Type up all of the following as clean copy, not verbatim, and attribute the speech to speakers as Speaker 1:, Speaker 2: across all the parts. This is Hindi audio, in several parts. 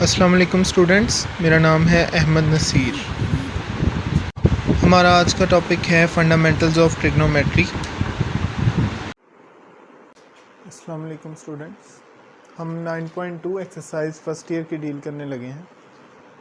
Speaker 1: अस्सलाम वालेकुम स्टूडेंट्स, मेरा नाम है अहमद नसीर। हमारा आज का टॉपिक है फंडामेंटल्स ऑफ ट्रिग्नोमेट्री। अस्सलाम वालेकुम स्टूडेंट्स, हम 9.2 एक्सरसाइज फर्स्ट ईयर की डील करने लगे हैं।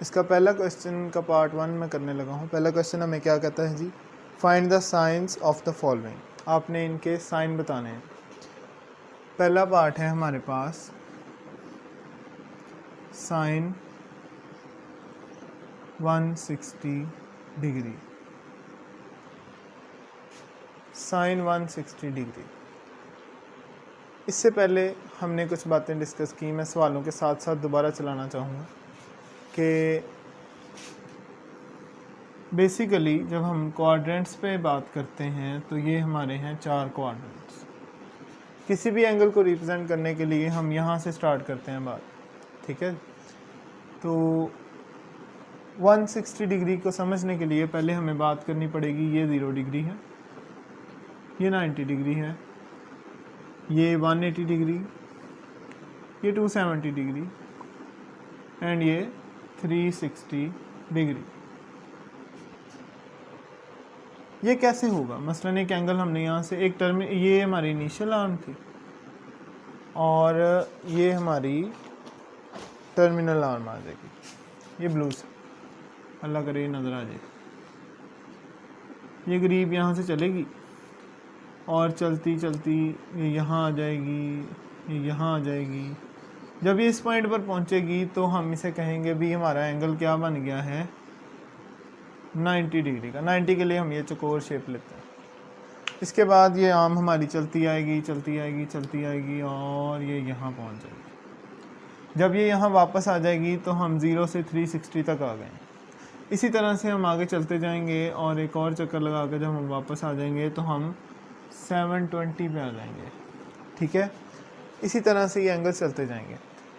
Speaker 1: इसका पहला क्वेश्चन का पार्ट 1 में करने लगा हूँ। पहला क्वेश्चन हमें क्या कहता है जी, find the sines of the following. आपने इनके साइन बताने हैं। पहला पार्ट है हमारे पास साइन 160 डिग्री, साइन 160 डिग्री। इससे पहले हमने कुछ बातें डिस्कस की, मैं सवालों के साथ साथ दोबारा चलाना चाहूँगा कि बेसिकली जब हम क्वाड्रेंट्स पे बात करते हैं तो ये हमारे हैं 4 क्वाड्रेंट्स। किसी भी एंगल को रिप्रेजेंट करने के लिए हम यहाँ से स्टार्ट करते हैं बात, ठीक है। तो 160 डिग्री को समझने के लिए पहले हमें बात करनी पड़ेगी, ये 0 डिग्री है, ये 90 डिग्री है, ये 180 डिग्री, ये 270 डिग्री एंड ये 360 डिग्री। ये कैसे होगा? मसलन एक एंगल हमने यहाँ से एक टर्म, ये हमारी इनिशियल आर्म थी और ये हमारी टर्मिनल आर्म आ जाएगी, ये ब्लू से, अल्लाह करे नज़र आ जाए। ये करीब यहाँ से चलेगी और चलती चलती ये यहाँ आ जाएगी, ये यहाँ आ जाएगी। जब ये इस पॉइंट पर पहुँचेगी तो हम इसे कहेंगे भी हमारा एंगल क्या बन गया है, 90 डिग्री का। 90 के लिए हम ये चौकोर शेप लेते हैं। इसके बाद ये आर्म हमारी चलती आएगी चलती आएगी चलती आएगी और ये यहाँ पहुँच जाएगी। जब ये यहाँ वापस आ जाएगी तो हम 0 से 360 तक आ गए। इसी तरह से हम आगे चलते जाएंगे और एक और चक्कर लगा कर जब हम वापस आ जाएंगे तो हम 720 पे आ जाएंगे, ठीक है। इसी तरह से ये एंगल चलते जाएंगे।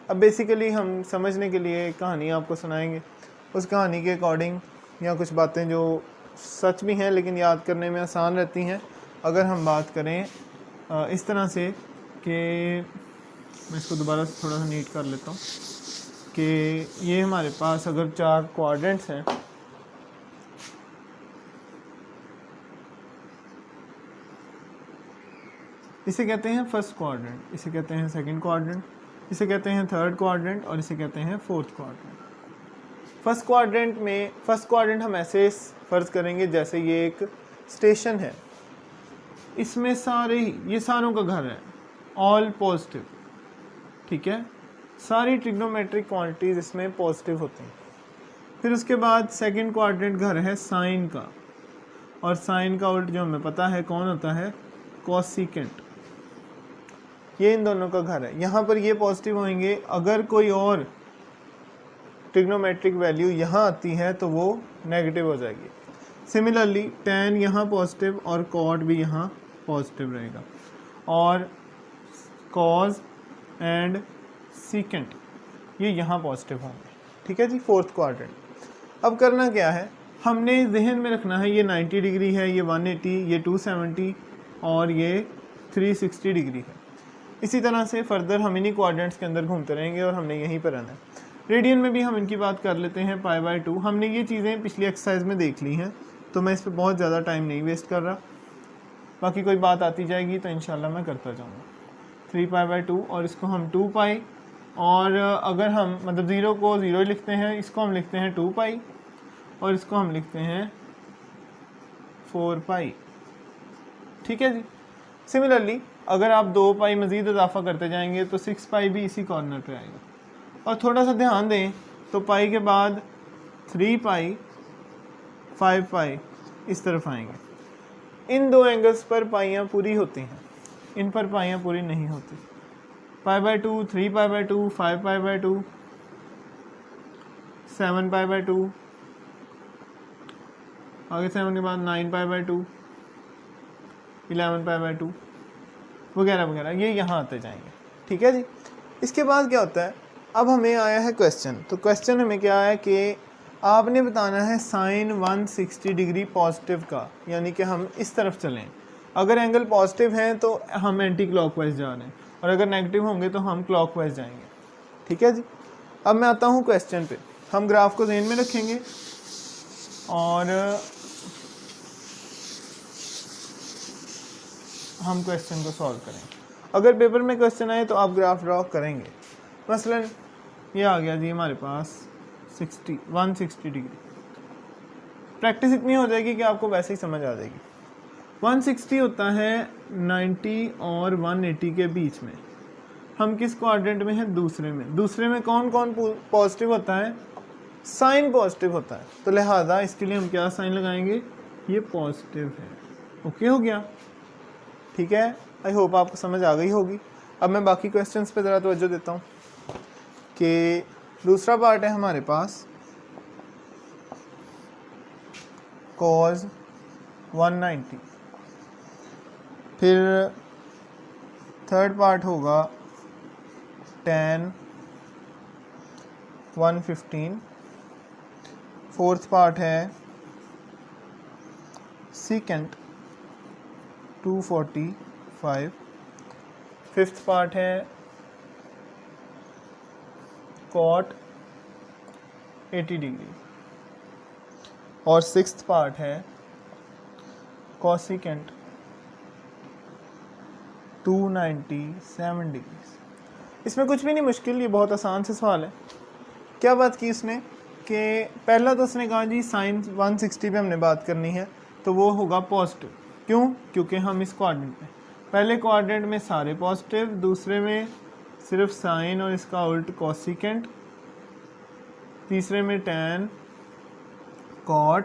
Speaker 1: अब बेसिकली हम समझने के लिए एक कहानी आपको सुनाएंगे। उस कहानी के अकॉर्डिंग या कुछ बातें जो सच भी हैं लेकिन याद करने में आसान रहती हैं अगर हम बात करें इस तरह से कि मैं इसको दोबारा से थोड़ा सा नीट कर लेता हूँ कि ये हमारे पास अगर 4 क्वाड्रेंट्स हैं, इसे कहते हैं फर्स्ट क्वाड्रेंट, इसे कहते हैं सेकंड क्वाड्रेंट, इसे कहते हैं थर्ड क्वाड्रेंट और इसे कहते हैं फोर्थ क्वाड्रेंट। फर्स्ट क्वाड्रेंट हम ऐसे फ़र्ज़ करेंगे जैसे ये एक स्टेशन है, इसमें ये सारों का घर है, ऑल पॉजिटिव, ठीक है। सारी ट्रिग्नोमेट्रिक क्वांटिटीज़ इसमें पॉजिटिव होती हैं। फिर उसके बाद सेकंड क्वाड्रेंट घर है साइन का, और साइन का उल्ट जो हमें पता है कौन होता है, कोसिकेंट। ये इन दोनों का घर है। यहाँ पर ये पॉजिटिव होंगे। अगर कोई और ट्रिग्नोमेट्रिक वैल्यू यहाँ आती है तो वो नेगेटिव हो जाएगी। सिमिलरली tan यहाँ पॉजिटिव और कॉट भी यहाँ पॉजिटिव रहेगा, और कॉज एंड सीकेंट ये यहाँ पॉजिटिव होंगे, ठीक है जी। Fourth quadrant. अब करना क्या है, हमने जहन में रखना है ये 90 डिग्री है, ये 180, ये 270 और ये 360 डिग्री है। इसी तरह से फर्दर हम इन्हीं क्वाड्रेंट्स के अंदर घूमते रहेंगे और हमने यहीं पर रहना है। रेडियन में भी हम इनकी बात कर लेते हैं, π/2। हमने ये चीज़ें पिछली एक्सरसाइज में देख ली हैं तो मैं इस पर बहुत ज़्यादा टाइम नहीं वेस्ट कर रहा। बाकी कोई बात आती जाएगी तो इंशाल्लाह मैं करता जाऊँगा। 3π/2 और इसको हम 2π, और अगर हम मतलब 0 को 0 लिखते हैं, इसको हम लिखते हैं 2π और इसको हम लिखते हैं 4π, ठीक है जी। सिमिलरली अगर आप 2π मज़ीद इजाफा करते जाएंगे तो 6π भी इसी कॉर्नर पे आएगा। और थोड़ा सा ध्यान दें तो पाई के बाद 3π 5π इस तरफ आएंगे। इन दो एंगल्स पर पाइयाँ पूरी होती हैं, इन पर पाइयाँ पूरी नहीं होती। π/2, 3π/2, 5π/2, 7π/2, आगे 7 के बाद 9π/2, 11π/2 वगैरह वगैरह, ये यहाँ आते जाएंगे, ठीक है जी। इसके बाद क्या होता है, अब हमें आया है क्वेश्चन। तो क्वेश्चन हमें क्या है कि आपने बताना है साइन 160 डिग्री पॉजिटिव का, यानी कि हम इस तरफ चलें। अगर एंगल पॉजिटिव हैं तो हम एंटी क्लॉकवाइज जा रहे हैं और अगर नेगेटिव होंगे तो हम क्लॉकवाइज जाएंगे, ठीक है जी। अब मैं आता हूँ क्वेश्चन पे। हम ग्राफ को ज़हन में रखेंगे और हम क्वेश्चन को सॉल्व करेंगे। अगर पेपर में क्वेश्चन आए तो आप ग्राफ ड्रॉ करेंगे। मसलन ये आ गया जी हमारे पास 160 डिग्री। प्रैक्टिस इतनी हो जाएगी कि आपको वैसे ही समझ आ जाएगी। 160 होता है 90 और 180 के बीच में। हम किस क्वाड्रेंट में हैं? दूसरे में। दूसरे में कौन कौन पॉजिटिव होता है? साइन पॉजिटिव होता है, तो लिहाजा इसके लिए हम क्या साइन लगाएंगे? ये पॉजिटिव है। ओके हो गया, ठीक है। आई होप आपको समझ आ गई होगी। अब मैं बाकी क्वेश्चंस पे ज़रा तवज्जो देता हूँ कि दूसरा पार्ट है हमारे पास cos 190, फिर थर्ड पार्ट होगा tan 115, फोर्थ पार्ट है secant 245, फिफ्थ पार्ट है cot 80 डिग्री और सिक्स्थ पार्ट है cosecant 297 डिग्री। इसमें कुछ भी नहीं मुश्किल, ये बहुत आसान से सवाल है। क्या बात की इसने कि पहला तो उसने कहा जी साइन 160 पे हमने बात करनी है, तो वो होगा पॉजिटिव। क्यों? क्योंकि हम इस क्वाड्रेंट में, पहले क्वाड्रेंट में सारे पॉजिटिव, दूसरे में सिर्फ साइन और इसका उल्ट कोसिकेंट, तीसरे में टैन, कॉट,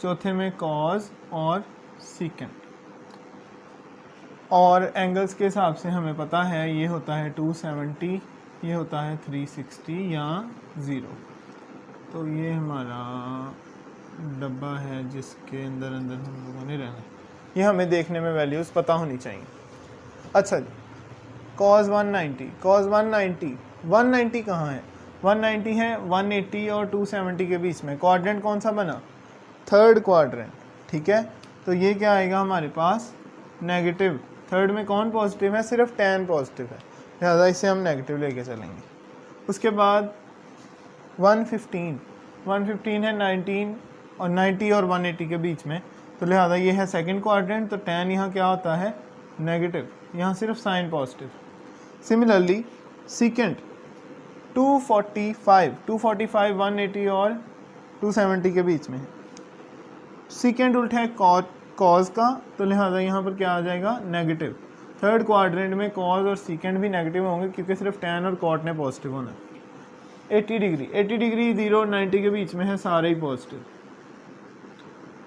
Speaker 1: चौथे में कॉज और सीकेंट। और एंगल्स के हिसाब से हमें पता है ये होता है 270, ये होता है 360 या 0। तो ये हमारा डब्बा है जिसके अंदर हम लोगों ने रहना है। ये हमें देखने में वैल्यूज़ पता होनी चाहिए। अच्छा जी, cos 190 190 कहाँ है? 190 है 180 और 270 के बीच में। क्वाड्रेंट कौन सा बना? थर्ड क्वाड्रेंट, ठीक है। तो ये क्या आएगा हमारे पास? नेगेटिव। थर्ड में कौन पॉजिटिव है? सिर्फ tan पॉजिटिव है, लिहाजा इसे हम नेगेटिव लेके चलेंगे। उसके बाद 115 है 19 और 90 और 180 के बीच में, तो लिहाजा ये है सेकंड क्वाड्रेंट, तो tan यहाँ क्या होता है? नेगेटिव, यहाँ सिर्फ साइन पॉजिटिव। सिमिलरली सीकेंट 245 180 और 270 के बीच में है। सीकेंट उल्टा है कॉज का, तो लिहाजा यहाँ पर क्या आ जाएगा? नेगेटिव। थर्ड क्वाड्रेंट में कॉज और सीकेंट भी नेगेटिव होंगे क्योंकि सिर्फ टैन और कॉट ने पॉजिटिव होना है। 80 डिग्री 0 और 90 के बीच में है, सारे ही पॉजिटिव।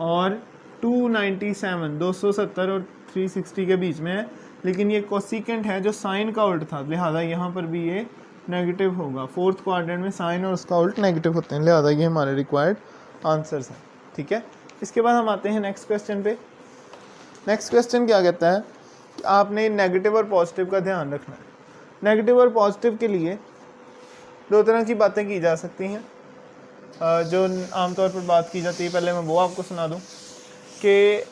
Speaker 1: और 297 270 और 360 के बीच में है, लेकिन ये कोसिकेंट है जो साइन का उल्ट था, लिहाजा यहाँ पर भी ये नेगेटिव होगा। फोर्थ क्वाड्रेंट में साइन और उसका उल्ट नेगेटिव होते हैं, लिहाजा ये हमारे रिक्वायर्ड आंसर्स हैं, ठीक है। इसके बाद हम आते हैं नेक्स्ट क्वेश्चन पे। नेक्स्ट क्वेश्चन क्या कहता है कि आपने नेगेटिव और पॉजिटिव का ध्यान रखना है। नेगेटिव और पॉजिटिव के लिए दो तरह की बातें की जा सकती हैं, जो आमतौर पर बात की जाती है, पहले मैं वो आपको सुना दूं कि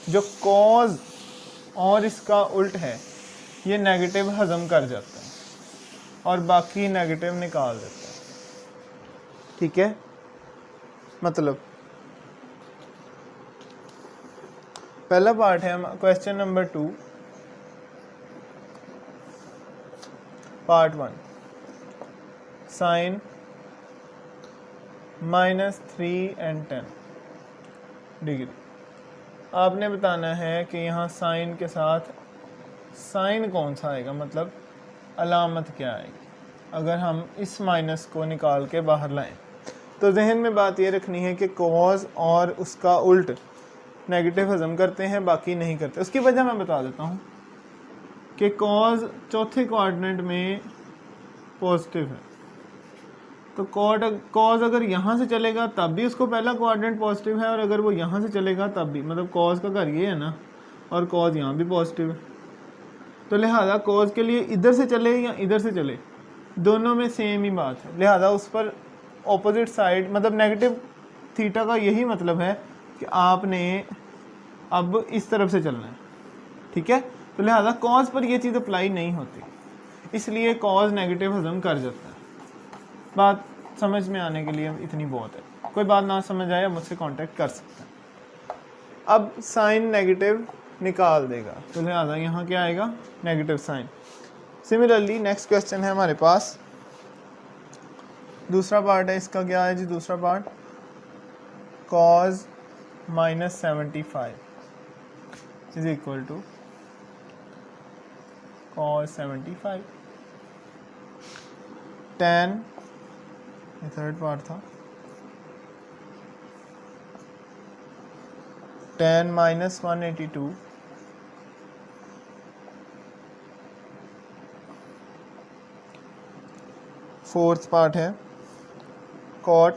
Speaker 1: जो कॉज और इसका उल्ट है ये नेगेटिव हजम कर जाता है और बाकी नेगेटिव निकाल देता है, ठीक है। मतलब पहला पार्ट है question number 2 part 1, sine -3 and 10 degree. आपने बताना है कि यहाँ साइन के साथ साइन कौन सा आएगा, मतलब अलामत क्या आएगी अगर हम इस माइनस को निकाल के बाहर लाएं। तो जहन में बात ये रखनी है कि कॉज और उसका उल्ट नेगेटिव हजम करते हैं, बाकी नहीं करते। उसकी वजह मैं बता देता हूँ कि कॉज चौथे क्वाड्रेंट में पॉजिटिव है, तो कॉज अगर यहाँ से चलेगा तब भी उसको पहला क्वाड्रेंट पॉजिटिव है, और अगर वो यहाँ से चलेगा तब भी, मतलब कॉज का घर ये है ना, और कॉज यहाँ भी पॉजिटिव है, तो लिहाजा कॉज के लिए इधर से चले या इधर से चले दोनों में सेम ही बात है। लिहाजा उस पर ऑपोजिट साइड, मतलब नेगेटिव थीटा का यही मतलब है कि आपने अब इस तरफ से चलना है, ठीक है। तो लिहाजा कॉज पर यह चीज़ अप्लाई नहीं होती, इसलिए कॉज नेगेटिव हजम कर जाता है। बात समझ में आने के लिए इतनी बहुत है। कोई बात ना समझ आए मुझसे कांटेक्ट कर सकते हैं। अब साइन नेगेटिव निकाल देगा, तो लिहाजा यहाँ क्या आएगा, negative sign. Similarly next question है हमारे पास, दूसरा पार्ट है इसका, क्या है जी दूसरा part, cos -75 is equal to cos 75 tan, ये थर्ड पार्ट था, tan -182 फोर्थ पार्ट है cot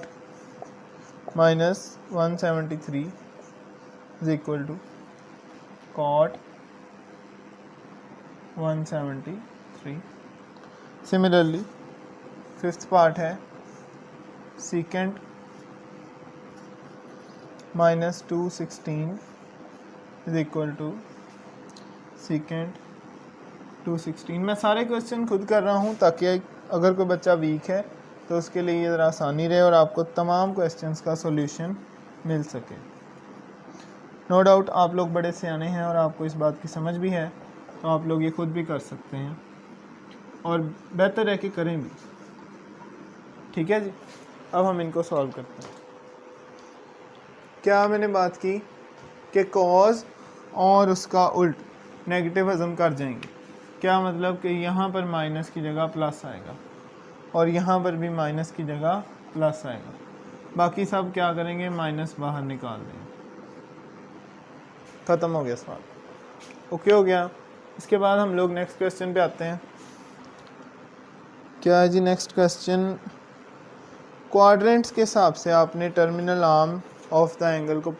Speaker 1: -173 is equal to cot 173। Similarly fifth part है secant -216 is equal to secant 216। मैं सारे क्वेश्चन खुद कर रहा हूँ ताकि अगर कोई बच्चा वीक है तो उसके लिए ये ज़रा आसानी रहे और आपको तमाम क्वेश्चंस का सॉल्यूशन मिल सके। नो डाउट आप लोग बड़े सियाने हैं और आपको इस बात की समझ भी है, तो आप लोग ये खुद भी कर सकते हैं और बेहतर है कि करें भी। ठीक है जी, अब हम इनको सॉल्व करते हैं। क्या मैंने बात की कि कॉज और उसका उल्ट नेगेटिव हज़म कर जाएंगे, क्या मतलब कि यहाँ पर माइनस की जगह प्लस आएगा और यहाँ पर भी माइनस की जगह प्लस आएगा, बाकी सब क्या करेंगे, माइनस बाहर निकाल देंगे। ख़त्म हो गया सवाल, ओके हो गया। इसके बाद हम लोग नेक्स्ट क्वेश्चन पे आते हैं। क्या है जी नेक्स्ट क्वेश्चन, क्वाड्रेंट्स के हिसाब से आपने terminal arm of the angle को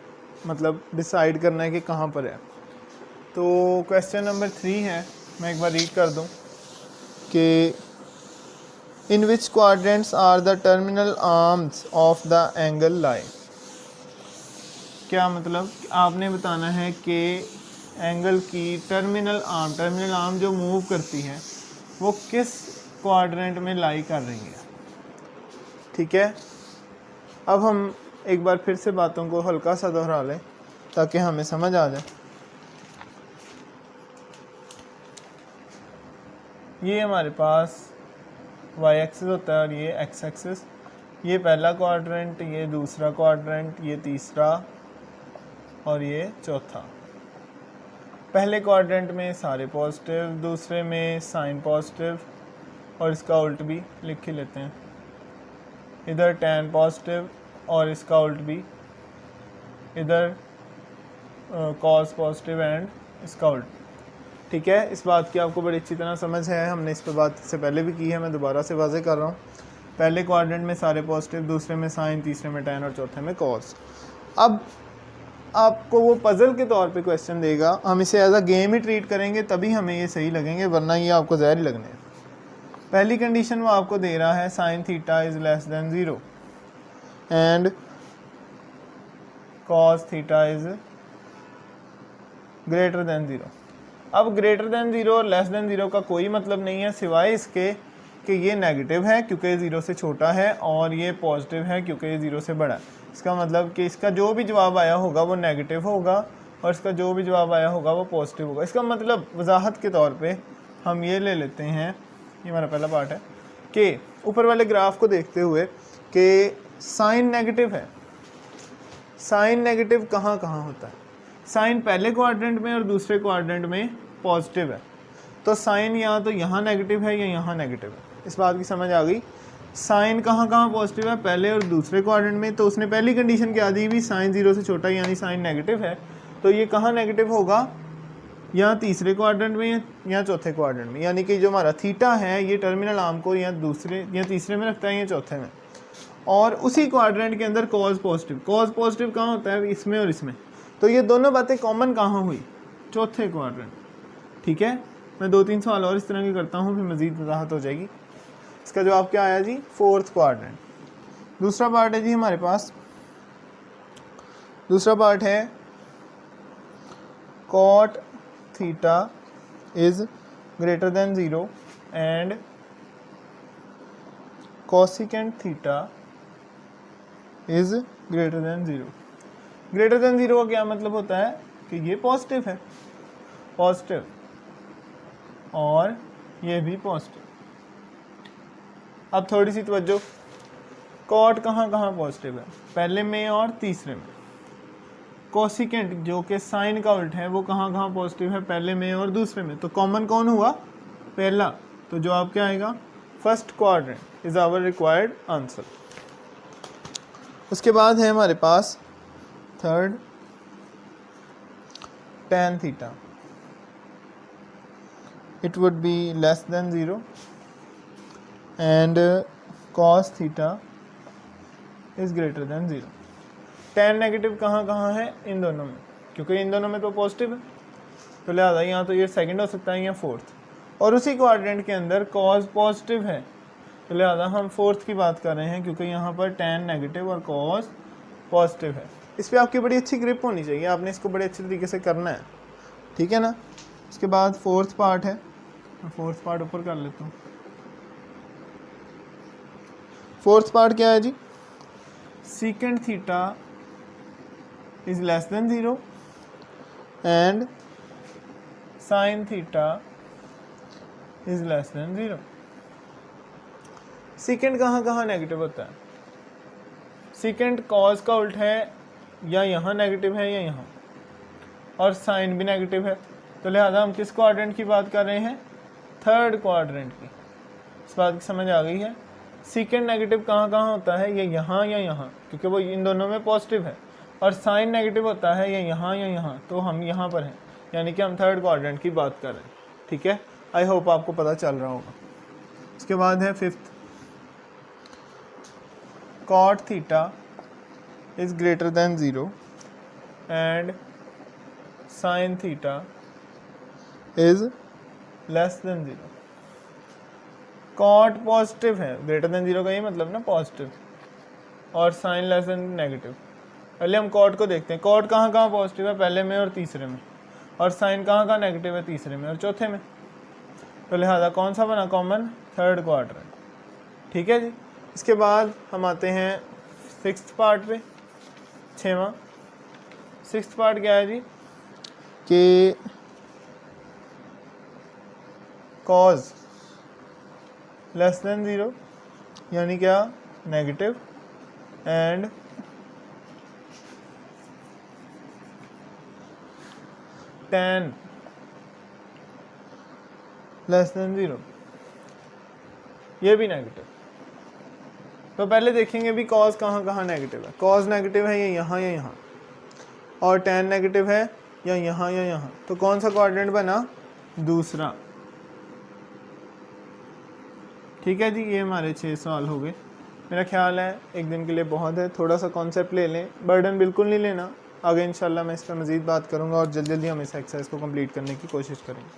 Speaker 1: मतलब डिसाइड करना है कि कहाँ पर है। तो क्वेश्चन नंबर 3 है, मैं एक बार रीड कर दूं कि in which quadrants are the terminal arms of the angle lie. क्या मतलब आपने बताना है कि एंगल की टर्मिनल आर्म जो मूव करती है वो किस क्वाड्रेंट में लाई कर रही है। ठीक है, अब हम एक बार फिर से बातों को हल्का सा दोहरा लें ताकि हमें समझ आ जाए। ये हमारे पास y एक्सिस होता है और ये x एक्सिस, ये पहला क्वाड्रेंट, ये दूसरा क्वाड्रेंट, ये तीसरा और ये चौथा। पहले क्वाड्रेंट में सारे पॉजिटिव, दूसरे में साइन पॉजिटिव और इसका उल्ट भी लिख ही लेते हैं, इधर tan पॉजिटिव और इसका उल्ट भी, इधर cos पॉजिटिव एंड इसका उल्ट। ठीक है, इस बात की आपको बड़ी अच्छी तरह समझ है, हमने इस पर बात से पहले भी की है, मैं दोबारा से वाज़ेह कर रहा हूँ। पहले क्वाड्रेंट में सारे पॉजिटिव, दूसरे में साइन, तीसरे में tan और चौथे में cos। अब आपको वो पज़ल के तौर पे क्वेश्चन देगा, हम इसे एज अ गेम ही ट्रीट करेंगे तभी हमें ये सही लगेंगे, वरना ये आपको ज़हर ही लगने हैं। पहली कंडीशन वो आपको दे रहा है sin theta is less than 0 and cos theta is greater than 0। अब ग्रेटर दैन 0 और लेस दैन 0 का कोई मतलब नहीं है सिवाय इसके कि ये नेगेटिव है क्योंकि ये 0 से छोटा है और ये पॉजिटिव है क्योंकि ये 0 से बड़ा है। इसका मतलब कि इसका जो भी जवाब आया होगा वो नेगेटिव होगा और इसका जो भी जवाब आया होगा वो पॉजिटिव होगा। इसका मतलब वजाहत के तौर पे हम ये ले लेते हैं, ये हमारा पहला पार्ट है कि ऊपर वाले ग्राफ को देखते हुए कि साइन नेगेटिव है। साइन नेगेटिव कहाँ कहाँ होता है, साइन पहले क्वाड्रेंट में और दूसरे क्वाड्रेंट में पॉजिटिव है, तो साइन या तो यहाँ नेगेटिव है या यहाँ नेगेटिव है। इस बात की समझ आ गई। साइन कहाँ कहाँ पॉजिटिव है, पहले और दूसरे क्वाड्रेंट में, तो उसने पहली कंडीशन क्या दी भी, साइन 0 से छोटा यानी साइन नेगेटिव है, तो ये कहाँ नेगेटिव होगा, या तीसरे क्वाड्रेंट में या चौथे क्वाड्रेंट में, यानी कि जो हमारा थीटा है ये टर्मिनल आर्म को या दूसरे या तीसरे में रखता है या चौथे में। और उसी क्वाड्रेंट के अंदर कॉज पॉजिटिव कहाँ होता है, इसमें और इसमें, तो ये दोनों बातें कॉमन कहाँ हुई, चौथे क्वाड्रेंट। ठीक है, मैं 2-3 सवाल और इस तरह के करता हूँ फिर मज़ीद वजाहत हो जाएगी। इसका जवाब क्या आया जी, फोर्थ क्वाड्रेंट। दूसरा पार्ट है जी हमारे पास, दूसरा पार्ट है cot theta is greater than 0 and cosecant theta is greater than 0। Greater than 0 का क्या मतलब होता है कि ये पॉजिटिव है, पॉजिटिव, और ये भी पॉजिटिव। अब थोड़ी सी तवज्जो, कॉट कहाँ कहाँ पॉजिटिव है, पहले में और तीसरे में। कोसिकेंट जो कि साइन का उल्ट है वो कहाँ कहाँ पॉजिटिव है, पहले में और दूसरे में। तो कॉमन कौन हुआ, पहला। तो जवाब क्या आएगा, first quadrant is our required answer. उसके बाद है हमारे पास third, tan theta, it would be less than 0 and cos theta is greater than 0। tan negative कहाँ कहाँ है, इन दोनों में, क्योंकि इन दोनों में तो पॉजिटिव है, तो लिहाजा यहाँ तो ये सेकंड हो सकता है या फोर्थ, और उसी क्वाड्रेंट के अंदर cos पॉजिटिव है, तो लिहाजा हम फोर्थ की बात कर रहे हैं, क्योंकि यहाँ पर tan नेगेटिव और cos पॉजिटिव है। इस पर आपकी बड़ी अच्छी ग्रिप होनी चाहिए, आपने इसको बड़े अच्छे तरीके से करना है, ठीक है ना। उसके बाद फोर्थ पार्ट है, मैं फोर्थ पार्ट ऊपर कर लेता हूँ। फोर्थ पार्ट क्या है जी, secant theta is less than 0 and sine theta is less than 0। Secant कहाँ कहाँ नेगेटिव होता है, सीकेंट कॉस का उल्ट है, या यहाँ नेगेटिव है या यहाँ, और साइन भी नेगेटिव है, तो लिहाजा हम किस क्वाड्रेंट की बात कर रहे हैं, थर्ड क्वाड्रेंट की। इस बात की समझ आ गई है। सीकेंड नेगेटिव कहाँ कहाँ होता है, ये यहाँ या यहाँ, क्योंकि वो इन दोनों में पॉजिटिव है, और साइन नेगेटिव होता है ये यहाँ या यहाँ, तो हम यहाँ पर हैं, यानी कि हम थर्ड क्वाड्रेंट की बात कर रहे हैं, ठीक है। आई होप आपको पता चल रहा होगा। उसके बाद है fifth, cot theta is greater than 0 and sine theta is less than 0। Cot positive है, ग्रेटर देन 0 का ये मतलब ना पॉजिटिव, और साइन लेस देन नेगेटिव। पहले हम कॉट को देखते हैं, कॉट कहाँ कहाँ पॉजिटिव है, पहले में और तीसरे में, और साइन कहाँ कहाँ नेगेटिव है, तीसरे में और चौथे में। तो लिहाजा कौन सा बना कॉमन, थर्ड क्वाड्रेंट, ठीक है जी। इसके बाद हम आते हैं सिक्स्थ पार्ट पे, छठवां। सिक्स्थ पार्ट क्या है जी, कि कॉज लेस देन 0 यानी क्या, negative, and tan less than 0, ये भी नेगेटिव। तो पहले देखेंगे भी कॉज कहाँ कहाँ नेगेटिव है। कॉज नेगेटिव है ये यहाँ या यहाँ, और tan नेगेटिव है या यहाँ या यहाँ, तो कौन सा क्वाड्रेंट बना, दूसरा, ठीक है जी। ये हमारे 6 सवाल हो गए। मेरा ख्याल है एक दिन के लिए बहुत है, थोड़ा सा कॉन्सेप्ट ले लें, बर्डन बिल्कुल नहीं लेना। आगे इंशाल्लाह मैं इस पर मज़ीद बात करूँगा और जल्दी जल्दी हम इस एक्सरसाइज को कंप्लीट करने की कोशिश करेंगे।